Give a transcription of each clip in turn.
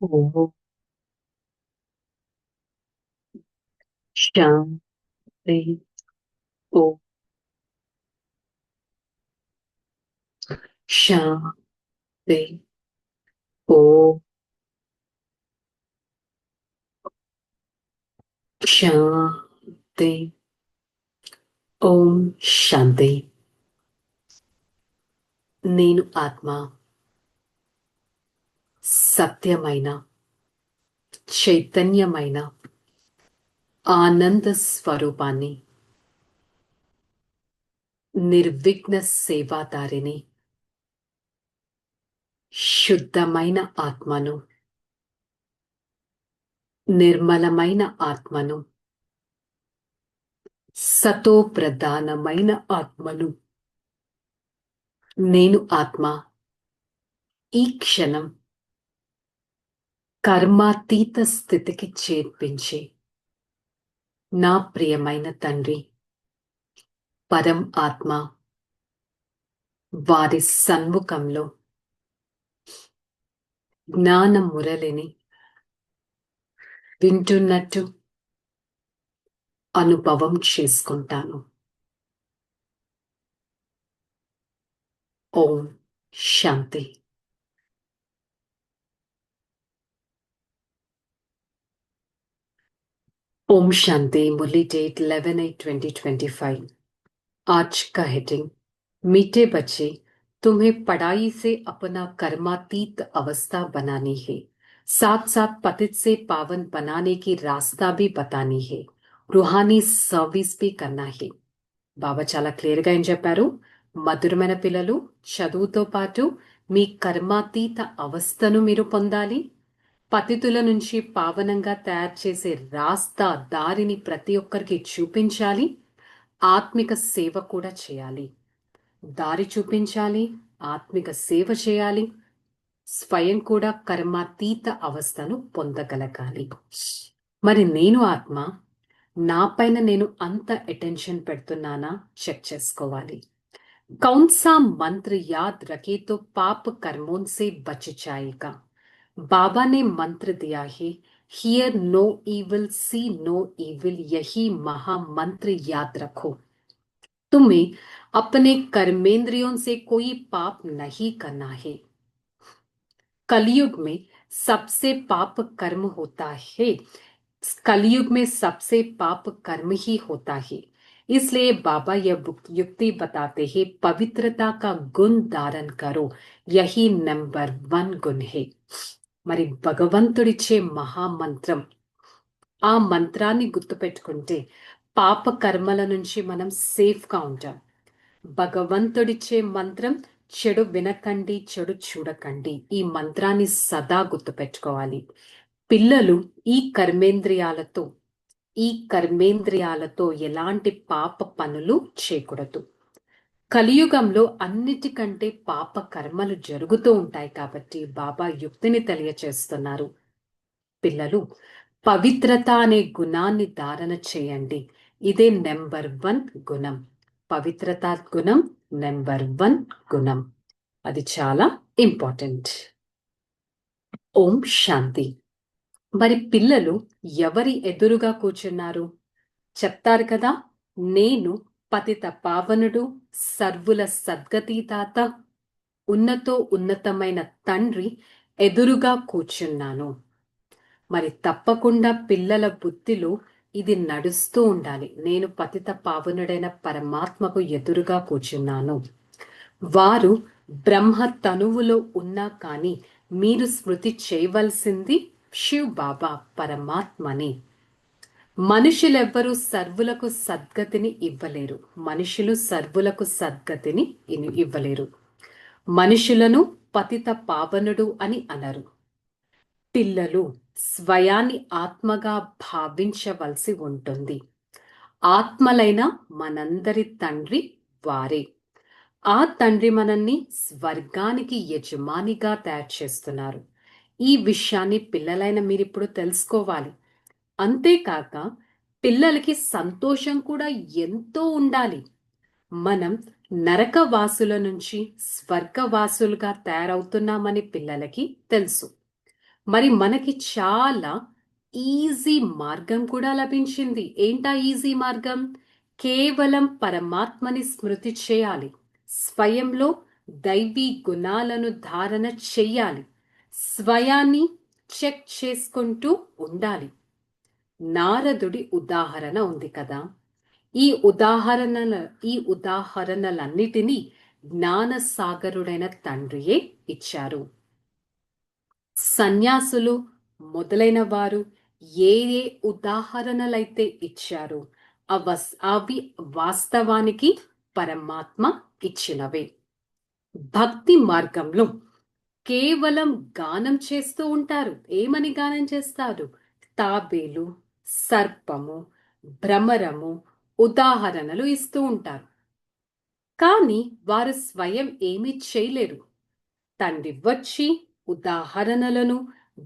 ఓం శాంతి. ఓం శాంతి. ఓం శాంతి. ఓం శాంతి. నేను ఆత్మ సత్యమైన చైతన్యమైన ఆనంద స్వరూపాన్ని, నిర్విఘ్న సేవాదారిని, శుద్ధమైన ఆత్మను, నిర్మలమైన ఆత్మను, సతో ప్రధానమైన ఆత్మను. నేను ఆత్మ ఈ క్షణం కర్మాతీత స్థితికి చేర్పించి నా ప్రియమైన తండ్రి పరం ఆత్మ వారి సన్ముఖంలో జ్ఞాన మురళిని వింటున్నట్టు అనుభవం చేసుకుంటాను. ఓం శాంతి. ओम शांति. मुरली डेट 11/8/2025. आज का हेडिंग, मीठे बच्चे, तुम्हें पढ़ाई से अपना कर्मातीत अवस्था बनानी है, साथ साथ पतित से पावन बनाने की रास्ता भी बतानी है, रूहानी सर्विस भी करना है. బాబా చాలా క్లియర్గా ఏం చెప్పారు? మధురమైన పిల్లలు, చదువుతో పాటు మీ కర్మాతీత అవస్థను మీరు పొందాలి, పతితుల నుంచి పావనంగా తయారు చేసే రాస్తా దారిని ప్రతి ఒక్కరికి చూపించాలి, ఆత్మిక సేవ కూడా చేయాలి. దారి చూపించాలి, ఆత్మిక సేవ చేయాలి, స్వయం కూడా కర్మాతీత అవస్థను పొందగలగాలి. మరి నేను ఆత్మ, నా పైన నేను అంత అటెన్షన్ పెడుతున్నానా చెక్ చేసుకోవాలి. कौन सा मंत्र याद रखे तो पाप कर्मों से बच जाएगा? बाबा ने मंत्र दिया है, hear no evil, see no evil. यही महामंत्र याद रखो. तुम्हें अपने कर्मेंद्रियों से कोई पाप नहीं करना है. कलयुग में सबसे पाप कर्म होता है. कलयुग में सबसे पाप कर्म ही होता है. इसलिए बाबा यह युक्ति बताते हैं, पवित्रता का गुण धारण करो, यही नंबर 1 गुण है. మరి భగవంతుడిచ్చే మహామంత్రం, ఆ మంత్రాన్ని గుర్తుపెట్టుకుంటే పాప కర్మల నుంచి మనం సేఫ్గా ఉంటాం. భగవంతుడిచ్చే మంత్రం, చెడు వినకండి, చెడు చూడకండి. ఈ మంత్రాన్ని సదా గుర్తుపెట్టుకోవాలి. పిల్లలు ఈ కర్మేంద్రియాలతో ఎలాంటి పాప పనులు చేయకూడదు. కలియుగంలో అన్నిటికంటే పాప కర్మలు జరుగుతూ ఉంటాయి కాబట్టి బాబా యుక్తిని తెలియచేస్తున్నారు. పిల్లలు, పవిత్రత అనే గుణాన్ని ధారణ చేయండి. ఇదే నెంబర్ 1 గుణం. పవిత్రత గుణం నెంబర్ 1 గుణం. అది చాలా ఇంపార్టెంట్. ఓం శాంతి. మరి పిల్లలు ఎవరి ఎదురుగా కూర్చున్నారు చెప్తారు కదా? నేను పతిత పావనుడు, సర్వుల సద్గతీతాత, ఉన్నతమైన తండ్రి ఎదురుగా కూర్చున్నాను. మరి తప్పకుండా పిల్లల బుద్ధిలో ఇది నడుస్తూ ఉండాలి. నేను పతిత పావనుడైన పరమాత్మకు ఎదురుగా కూర్చున్నాను. వారు బ్రహ్మ తనువులో ఉన్నా కానీ మీరు స్మృతి చేయవలసింది శివ్ బాబా పరమాత్మని. మనుషులెవ్వరూ సర్వులకు సద్గతిని ఇవ్వలేరు. మనుషులను పతిత పావనుడు అని అనరు. పిల్లలు స్వయాన్ని ఆత్మగా భావించవలసి ఉంటుంది. ఆత్మలైన మనందరి తండ్రి వారే. ఆ తండ్రి మనల్ని స్వర్గానికి యజమానిగా తయారు చేస్తున్నారు. ఈ విషయాన్ని పిల్లలైన మీరిప్పుడు తెలుసుకోవాలి. అంతేకాక పిల్లలకి సంతోషం కూడా ఎంతో ఉండాలి. మనం నరకవాసుల నుంచి స్వర్గవాసులుగా తయారవుతున్నామని పిల్లలకి తెలుసు. మరి మనకి చాలా ఈజీ మార్గం కూడా లభించింది. ఏంటా ఈజీ మార్గం? కేవలం పరమాత్మని స్మృతి చేయాలి. స్వయంలో దైవీ గుణాలను ధారణ చెయ్యాలి. స్వయాన్ని చెక్ చేసుకుంటూ ఉండాలి. నారదుడి ఉదాహరణ ఉంది కదా, ఈ ఉదాహరణలన్నిటినీ జ్ఞానసాగరుడైన తండ్రియే ఇచ్చారు. సన్యాసులు మొదలైన వారు ఏ ఏ ఉదాహరణలైతే ఇచ్చారో అవి వాస్తవానికి పరమాత్మ ఇచ్చినవే. భక్తి మార్గంలో కేవలం గానం చేస్తూ ఉంటారు. ఏమని గానం చేస్తారు? తాబేలు, సర్పము, భ్రమరము ఉదాహరణలు ఇస్తూ ఉంటారు. కానీ వారు స్వయం ఏమీ చేయలేరు. తండ్రి వచ్చి ఉదాహరణలను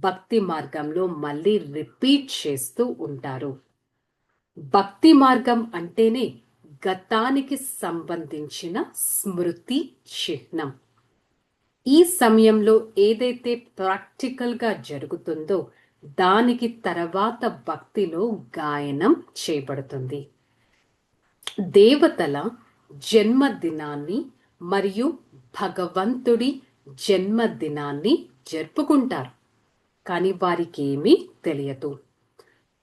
భక్తి మార్గంలో మళ్ళీ రిపీట్ చేస్తూ ఉంటారు. భక్తి మార్గం అంటేనే గతానికి సంబంధించిన స్మృతి చిహ్నం. ఈ సమయంలో ఏదైతే ప్రాక్టికల్గా జరుగుతుందో దానికి తర్వాత భక్తిలో గాయనం చేయబడుతుంది. దేవతల జన్మదినాన్ని మరియు భగవంతుడి జన్మదినాన్ని జరుపుకుంటారు. కానీ వారికి ఏమీ తెలియదు.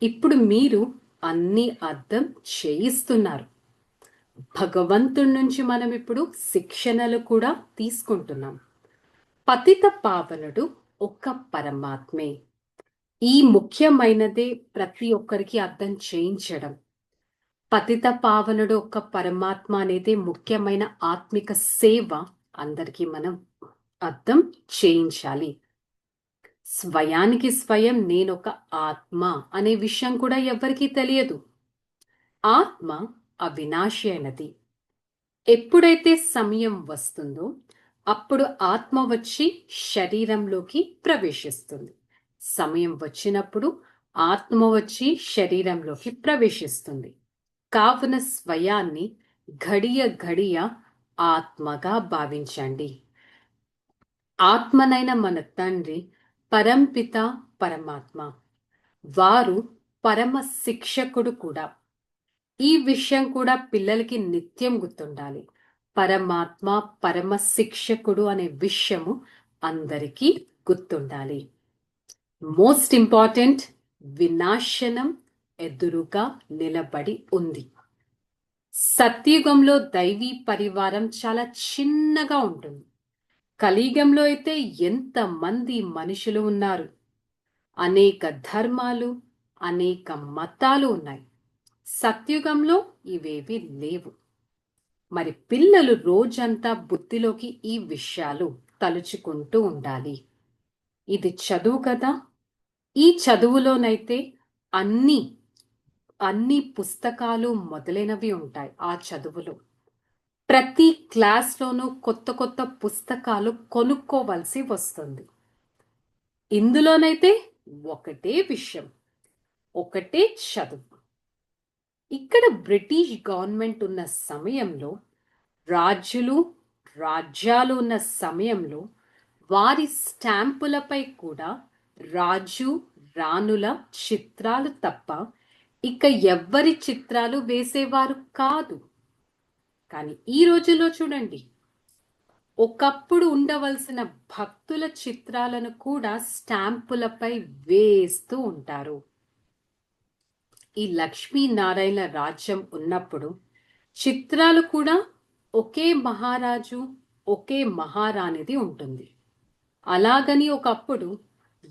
ఇప్పుడు మీరు అన్ని అర్థం చేయిస్తున్నారు. భగవంతుడి నుంచి మనం ఇప్పుడు శిక్షణలు కూడా తీసుకుంటున్నాం. పతిత పావనుడు ఒక్క పరమాత్మే. ఈ ముఖ్యమైనదే ప్రతి ఒక్కరికి అర్థం చేయించడం. పతిత పావనుడు ఒక్క పరమాత్మ అనేది ముఖ్యమైన ఆత్మిక సేవ అందరికీ మనం అర్థం చేయించాలి. స్వయానికి స్వయం నేనొక ఆత్మ అనే విషయం కూడా ఎవరికీ తెలియదు. ఆత్మ అవినాశి అయినది. ఎప్పుడైతే సమయం వస్తుందో అప్పుడు ఆత్మ వచ్చి శరీరంలోకి ప్రవేశిస్తుంది. సమయం వచ్చినప్పుడు ఆత్మ వచ్చి శరీరంలోకి ప్రవేశిస్తుంది. కావున స్వయాన్ని ఘడియ ఘడియ ఆత్మగా భావించండి. ఆత్మనైన మన తండ్రి పరంపిత పరమాత్మ. వారు పరమ శిక్షకుడు కూడా. ఈ విషయం కూడా పిల్లలకి నిత్యం గుర్తుండాలి. పరమాత్మ పరమ శిక్షకుడు అనే విషయము అందరికీ గుర్తుండాలి. మోస్ట్ ఇంపార్టెంట్, వినాశనం ఎదురుగా నిలబడి ఉంది. సత్యుగంలో దైవీ పరివారం చాలా చిన్నగా ఉంటుంది. కలియుగంలో అయితే ఎంతమంది మనుషులు ఉన్నారు. అనేక ధర్మాలు, అనేక మతాలు ఉన్నాయి. సత్యుగంలో ఇవేవి లేవు. మరి పిల్లలు రోజంతా బుద్ధిలోకి ఈ విషయాలు తలుచుకుంటూ ఉండాలి. ఇది చదువు కదా. ఈ చదువులోనైతే అన్ని పుస్తకాలు మొదలైనవి ఉంటాయి. ఆ చదువులో ప్రతి క్లాస్లోనూ కొత్త కొత్త పుస్తకాలు కొనుక్కోవలసి వస్తుంది. ఇందులోనైతే ఒకటే విషయం, ఒకటే చదువు. ఇక్కడ బ్రిటిష్ గవర్నమెంట్ ఉన్న సమయంలో, రాజ్యాలు ఉన్న సమయంలో వారి స్టాంపులపై కూడా రాజు రాణుల చిత్రాలు తప్ప ఇక ఎవ్వరి చిత్రాలు వేసేవారు కాదు. కానీ ఈ రోజుల్లో చూడండి, ఒకప్పుడు ఉండవలసిన భక్తుల చిత్రాలను కూడా స్టాంపులపై వేస్తూ ఉంటారు. ఈ లక్ష్మీనారాయణ రాజ్యం ఉన్నప్పుడు చిత్రాలు కూడా ఒకే మహారాజు, ఒకే మహారాణిది ఉంటుంది. అలాగని ఒకప్పుడు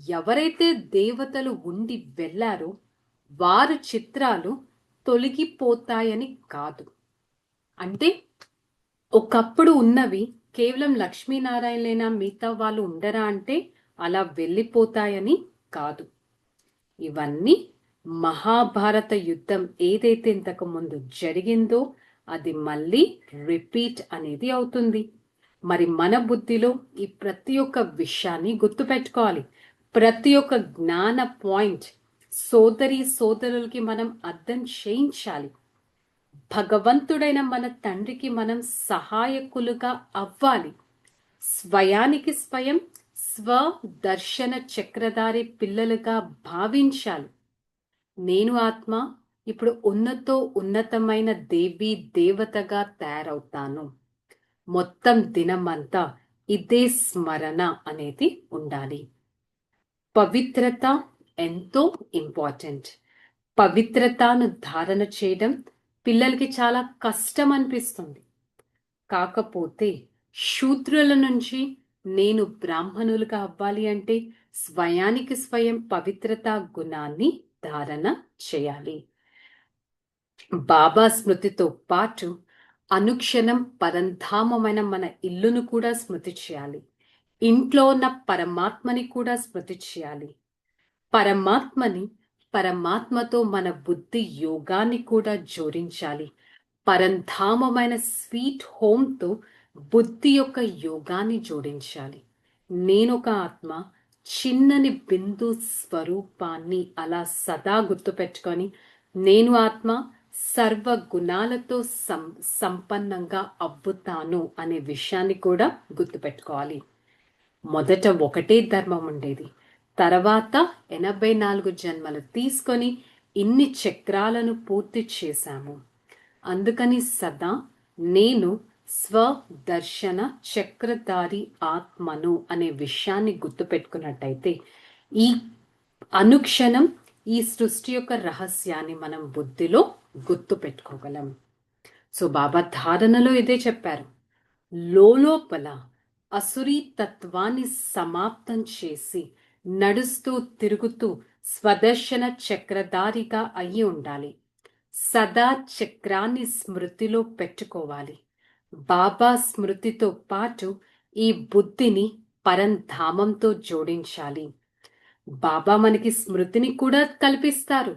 ఎవరైతే దేవతలు ఉండి వెళ్ళారో వారు చిత్రాలు తొలగిపోతాయని కాదు. అంటే ఒకప్పుడు ఉన్నవి కేవలం లక్ష్మీనారాయణలేనా, మిగతా వాళ్ళు ఉండరా అంటే అలా వెళ్ళిపోతాయని కాదు. ఇవన్నీ మహాభారత యుద్ధం ఏదైతే ఇంతకు ముందు జరిగిందో అది మళ్ళీ రిపీట్ అనేది అవుతుంది. మరి మన బుద్ధిలో ఈ ప్రతి ఒక్క విషయాన్ని గుర్తుపెట్టుకోవాలి. ప్రతి ఒక్క జ్ఞాన పాయింట్ సోదరులకి మనం అర్థం చేయించాలి. భగవంతుడైన మన తండ్రికి మనం సహాయకులుగా అవ్వాలి. స్వయానికి స్వయం స్వదర్శన చక్రధారి పిల్లలుగా భావించాలి. నేను ఆత్మ ఇప్పుడు ఉన్నతమైన దేవీ దేవతగా తయారవుతాను. మొత్తం దినమంతా ఇదే స్మరణ అనేది ఉండాలి. పవిత్రత ఎంతో ఇంపార్టెంట్. పవిత్రతను ధారణ చేయడం పిల్లలకి చాలా కష్టం అనిపిస్తుంది. కాకపోతే శూద్రుల నుంచి నేను బ్రాహ్మణులుగా అవ్వాలి అంటే స్వయానికి స్వయం పవిత్రతా గుణాన్ని ధారణ చేయాలి. బాబా స్మృతితో పాటు అనుక్షణం పరంధామమైన మన ఇల్లును కూడా స్మృతి చేయాలి. ఇంట్లో ఉన్న పరమాత్మని కూడా స్మృతి చేయాలి. పరమాత్మతో మన బుద్ధి యోగాన్ని కూడా జోడించాలి. పరంధామమైన స్వీట్ హోమ్తో బుద్ధి యొక్క యోగాన్ని జోడించాలి. నేనొక ఆత్మ చిన్నని బిందు స్వరూపాన్ని అలా సదా గుర్తుపెట్టుకొని నేను ఆత్మ సర్వ గుణాలతో సంపన్నంగా అవ్వుతాను అనే విషయాన్ని కూడా గుర్తుపెట్టుకోవాలి. మొదట ఒకటే ధర్మం ఉండేది. తర్వాత 84 జన్మలు తీసుకొని ఇన్ని చక్రాలను పూర్తి చేశాము. అందుకని సదా నేను స్వదర్శన చక్రధారి ఆత్మను అనే విషయాన్ని గుర్తుపెట్టుకున్నట్టయితే ఈ అనుక్షణం ఈ సృష్టి యొక్క రహస్యాన్ని మనం బుద్ధిలో గుర్తుపెట్టుకోగలం. సో బాబా ధారణలో ఇదే చెప్పారు. లోపల అసురీ తత్వాన్ని సమాప్తం చేసి నడుస్తూ తిరుగుతూ స్వదర్శన చక్రధారిగా అయ్యి ఉండాలి. సదా చక్రాన్ని స్మృతిలో పెట్టుకోవాలి. బాబా స్మృతితో పాటు ఈ బుద్ధిని పరంధామంతో జోడించాలి. బాబా మనకి స్మృతిని కూడా కల్పిస్తారు.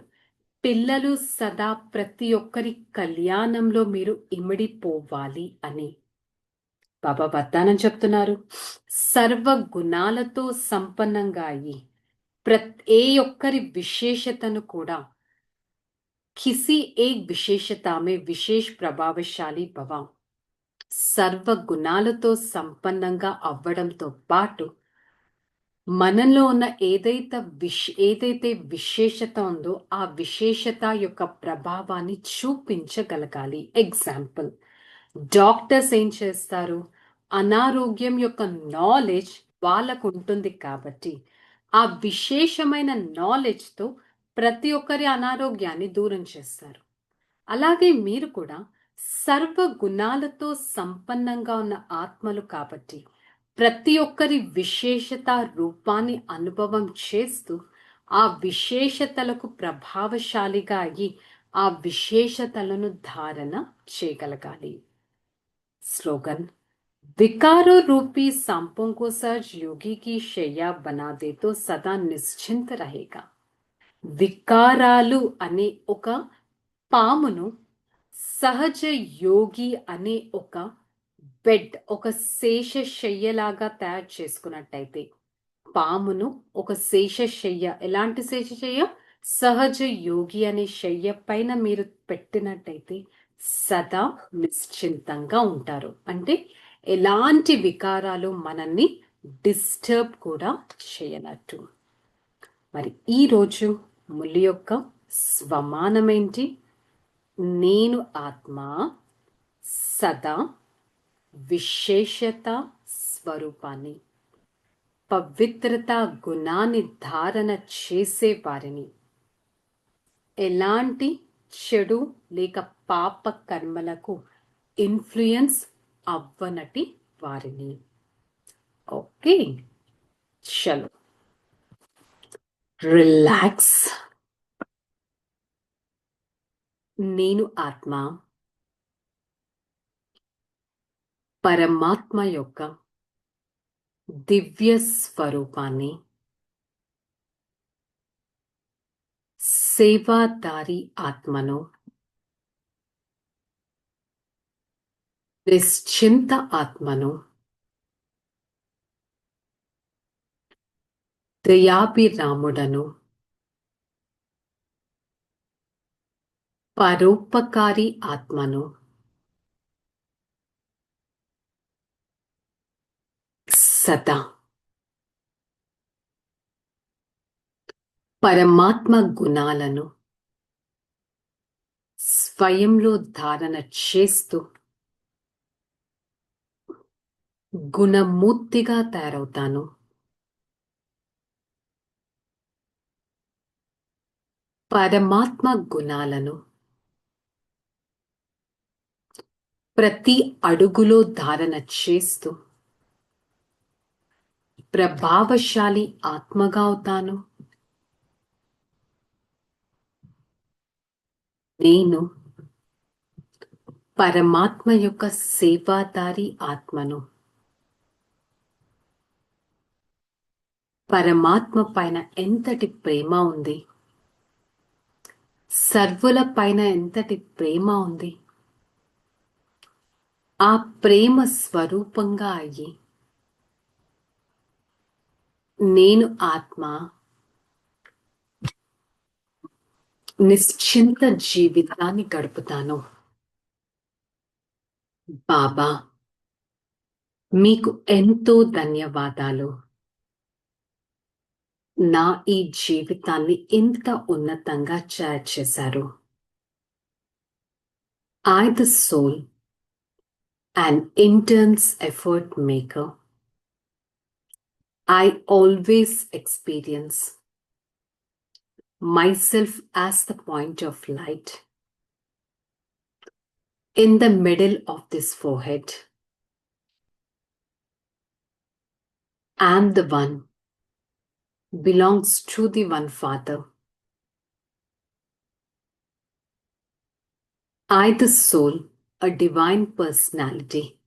పిల్లలు సదా ప్రతి ఒక్కరి కళ్యాణంలో మీరు ఇమిడిపోవాలి అని బాబా వద్దానం చెప్తున్నారు. సర్వ గుణాలతో సంపన్నంగా అయ్యి ఏ ఒక్కరి విశేషతను కూడా కిసి ఏక్ విశేషత మే విశేష ప్రభావశాలి భవ. సర్వ గుణాలతో సంపన్నంగా అవ్వడంతో పాటు మనలో ఉన్న ఏదైతే విశేషత ఉందో ఆ విశేషత యొక్క ప్రభావాన్ని చూపించగలగాలి. ఎగ్జాంపుల్, డాక్టర్స్ ఏం చేస్తారు? అనారోగ్యం యొక్క నాలెడ్జ్ వాళ్ళకు ఉంటుంది కాబట్టి ఆ విశేషమైన నాలెడ్జ్తో ప్రతి ఒక్కరి అనారోగ్యాన్ని దూరం చేస్తారు. అలాగే మీరు కూడా సర్వ గుణాలతో సంపన్నంగా ఉన్న ఆత్మలు కాబట్టి ప్రతి ఒక్కరి విశేషత రూపాన్ని అనుభవం చేస్తూ ఆ విశేషతలకు ప్రభావశాలిగా అయ్యి ఆ విశేషతలను ధారణ చేయగలగాలి. स्लोगन, विकारो रूपी सांपों को सज योगी की शैया बना दे तो सदा निश्चिंत रहेगा. వికారాలు అనే ఒక పామును సహజ యోగి అనే ఒక బెడ్, ఒక శేషశయ్యలాగా తయారు చేసుకున్నట్టయితే, పామును ఒక శేషశయ్య, ఎలాంటి శేషశయ్య? సహజ యోగి అనే శయ్య పైన మీరు పెట్టినట్టయితే సదా నిశ్చింతంగా ఉంటారు. అంటే ఎలాంటి వికారాలు మనల్ని డిస్టర్బ్ కూడా చేయనట్టు. మరి ఈరోజు ములి యొక్క స్వమానమేంటి? నేను ఆత్మ సదా విశేషత స్వరూపాన్ని, పవిత్రత గుణాన్ని ధారణ చేసే వారిని, ఎలాంటి చెడు లేక పాప కర్మలకు ఇన్ఫ్లుయెన్స్ అవ్వనటి వారిని. ఓకే, చలో రిలాక్స్. నేను ఆత్మ పరమాత్మ యొక్క దివ్య స్వరూపాన్ని, సేవాదారి ఆత్మను, నిశ్చింత ఆత్మను, దయాభిరాముడను, పరోపకారి ఆత్మను, సదా పరమాత్మ గుణాలను స్వయంలో ధారణ చేస్తూ గుణమూర్తిగా తయారవుతాను. పరమాత్మ గుణాలను ప్రతి అడుగులో ధారణ చేస్తూ ప్రభావశాలి ఆత్మగా అవుతాను. నేను పరమాత్మ యొక్క సేవాదారి ఆత్మను. పరమాత్మ పైన ఎంతటి ప్రేమ ఉంది, సర్వుల పైన ఎంతటి ప్రేమ ఉంది. ఆ ప్రేమ స్వరూపంగా అయ్యి నేను ఆత్మ నిశ్చింత జీవితాన్ని గడుపుతాను. బాబా, మీకు ఎంతో ధన్యవాదాలు. నా ఈ జీవితాన్ని ఇంత ఉన్నతంగా చేశారు. I, the soul, an intense effort maker, I always experience myself as the point of light in the middle of this forehead. I am the one, belongs to the one Father. I, the soul, a divine personality.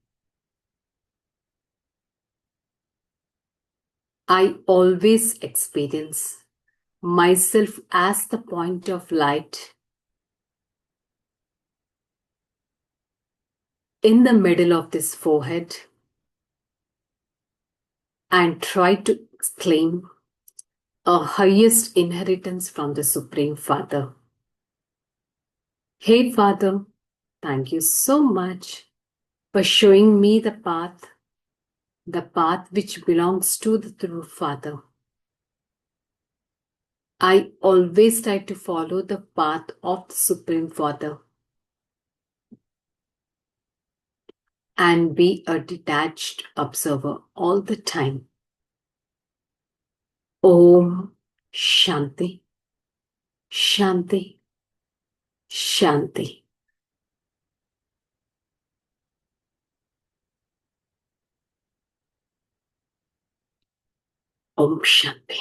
I always experience myself as the point of light in the middle of this forehead and try to claim a highest inheritance from the Supreme Father. Hey Father, thank you so much for showing me the path which belongs to the true Father. I always try to follow the path of the Supreme Father and be a detached observer all the time. Om Shanti, Shanti, Shanti. Om Shanti.